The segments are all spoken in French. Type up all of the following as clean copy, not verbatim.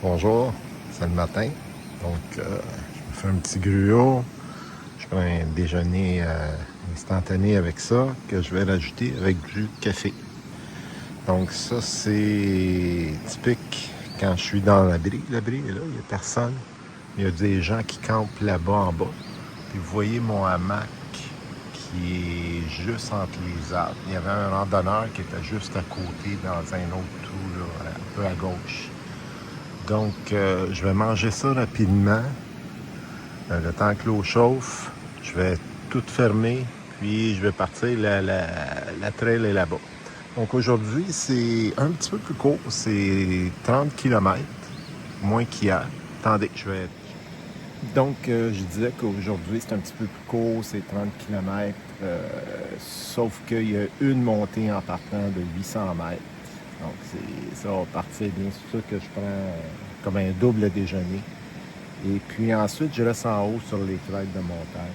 Bonjour, c'est le matin. Donc, je me fais un petit gruau. Je prends un déjeuner instantané avec ça que je vais rajouter avec du café. Donc, ça, c'est typique quand je suis dans l'abri. L'abri est là, il n'y a personne. Il y a des gens qui campent là-bas en bas. Puis, vous voyez mon hamac qui est juste entre les arbres. Il y avait un randonneur qui était juste à côté dans un autre trou, là, un peu à gauche. Donc, je vais manger ça rapidement. Le temps que l'eau chauffe, je vais tout fermer, puis je vais partir. La trail est là-bas. Donc, aujourd'hui, c'est un petit peu plus court. C'est 30 km, moins qu'hier. Attendez, je vais... Donc, je disais qu'aujourd'hui, c'est un petit peu plus court. C'est 30 km, sauf qu'il y a une montée en partant de 800 mètres. Donc, ça va partir bien. C'est sûr que je prends comme un double déjeuner. Et puis ensuite, je reste en haut sur les crêtes de montagne.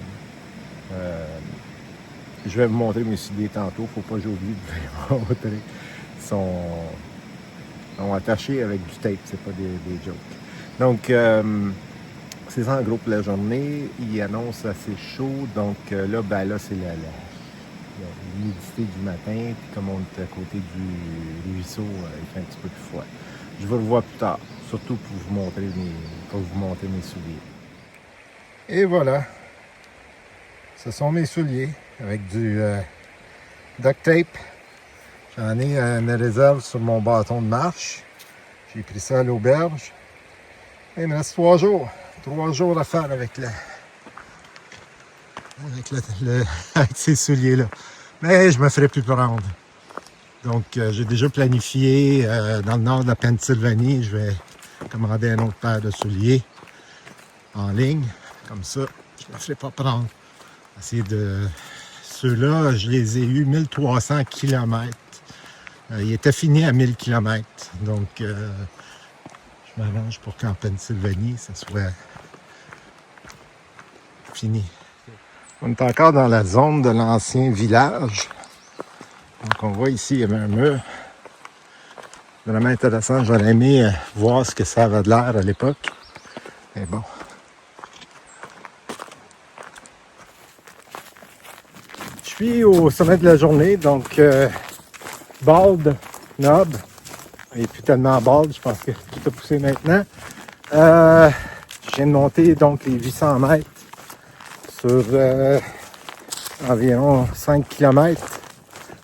Je vais vous montrer mes souliers tantôt. Faut pas que j'oublie de vous montrer. Ils sont attachés avec du tape. C'est pas des jokes. Donc, c'est ça en gros pour la journée. Il annonce assez chaud. Donc là, c'est l'humidité du matin, puis comme on est à côté du ruisseau, il fait un petit peu plus froid. Je vous revois plus tard, surtout pour vous montrer mes souliers. Et voilà, ce sont mes souliers avec du duct tape. J'en ai une réserve sur mon bâton de marche. J'ai pris ça à l'auberge. Et il me reste 3 jours. 3 jours à faire avec avec ces souliers-là. Mais je me ferai plus prendre. Donc, j'ai déjà planifié dans le nord de la Pennsylvanie, je vais commander un autre paire de souliers en ligne. Comme ça, je ne me ferai pas prendre. Ceux-là, je les ai eus 1300 km. Ils étaient finis à 1000 km. Donc, je m'arrange pour qu'en Pennsylvanie, ça soit fini. On est encore dans la zone de l'ancien village. Donc, on voit ici, il y avait un mur. Vraiment intéressant. J'aurais aimé voir ce que ça avait de l'air à l'époque. Mais bon. Je suis au sommet de la journée, donc Bald Knob. Il n'est plus tellement bald, je pense que tout a poussé maintenant. Je viens de monter donc les 800 mètres sur environ 5 km.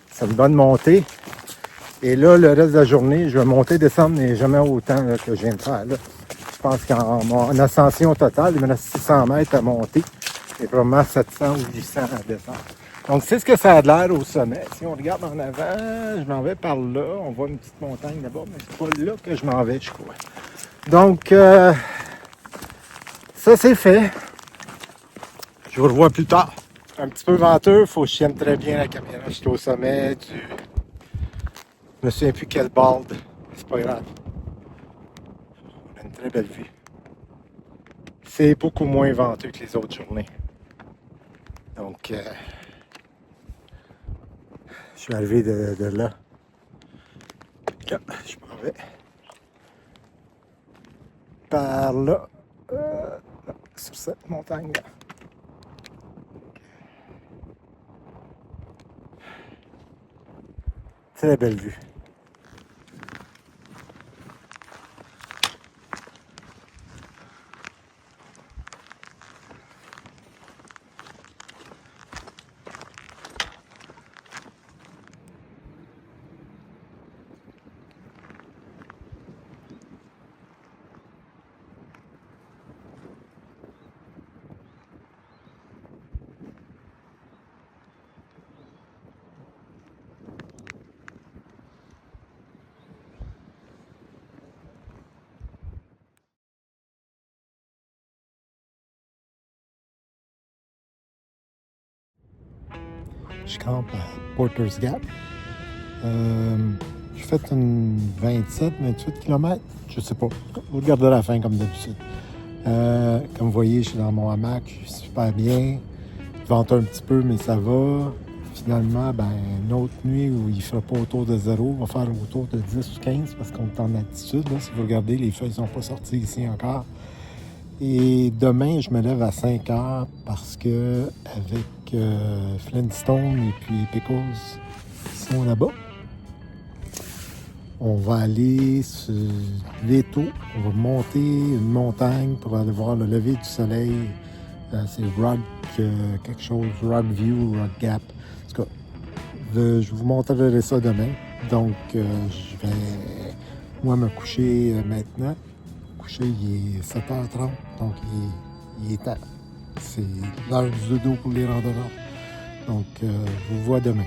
C'est une bonne montée. Et là, le reste de la journée, je vais monter, descendre, mais jamais autant là, que je viens de faire. Là. Je pense qu'en ascension totale, il me reste 600 mètres à monter et probablement 700 ou 800 à descendre. Donc, c'est ce que ça a de l'air au sommet. Si on regarde en avant, je m'en vais par là. On voit une petite montagne là-bas, mais c'est pas là que je m'en vais, je crois. Donc, ça, c'est fait. Je vous revois plus tard. Un petit peu venteux, il faut que je tienne très bien la caméra. Je suis au sommet du... Je me souviens plus quel bald. C'est pas grave. On a une très belle vue. C'est beaucoup moins venteux que les autres journées. Donc, je suis arrivé de là. Là, je m'en vais. Par là. Sur cette montagne-là. Très belle vue. Je campe à Porter's Gap. J'ai fait une 27-28 km. Je sais pas. Vous regarderez à la fin comme d'habitude. Comme vous voyez, je suis dans mon hamac. Je suis super bien. Il vente un petit peu, mais ça va. finalement, une autre nuit où il ne fera pas autour de 0, va faire autour de 10 ou 15 parce qu'on est en altitude. Là, si vous regardez, les feuilles ne sont pas sorties ici encore. Et demain, je me lève à 5 heures parce que avec Flintstone et puis Pickles sont là-bas. On va aller se lever tôt. On va monter une montagne pour aller voir le lever du soleil. C'est Rock quelque chose, Rock View, Rock Gap. En tout cas, je vous montrerai ça demain. Donc, je vais, moi, me coucher maintenant. Coucher, il est 7h30, donc il est temps. C'est l'heure du dodo pour les randonneurs. Donc, je vous vois demain.